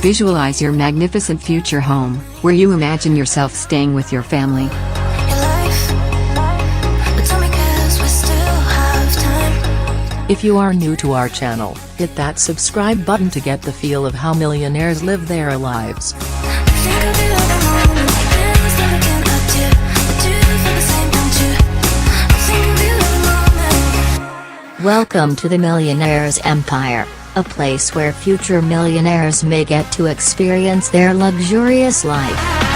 Visualize your magnificent future home, where you imagine yourself staying with your family. If you are new to our channel, hit that subscribe button to get the feel of how millionaires live their lives. Welcome to the Millionaires Empire, a place where future millionaires may get to experience their luxurious life.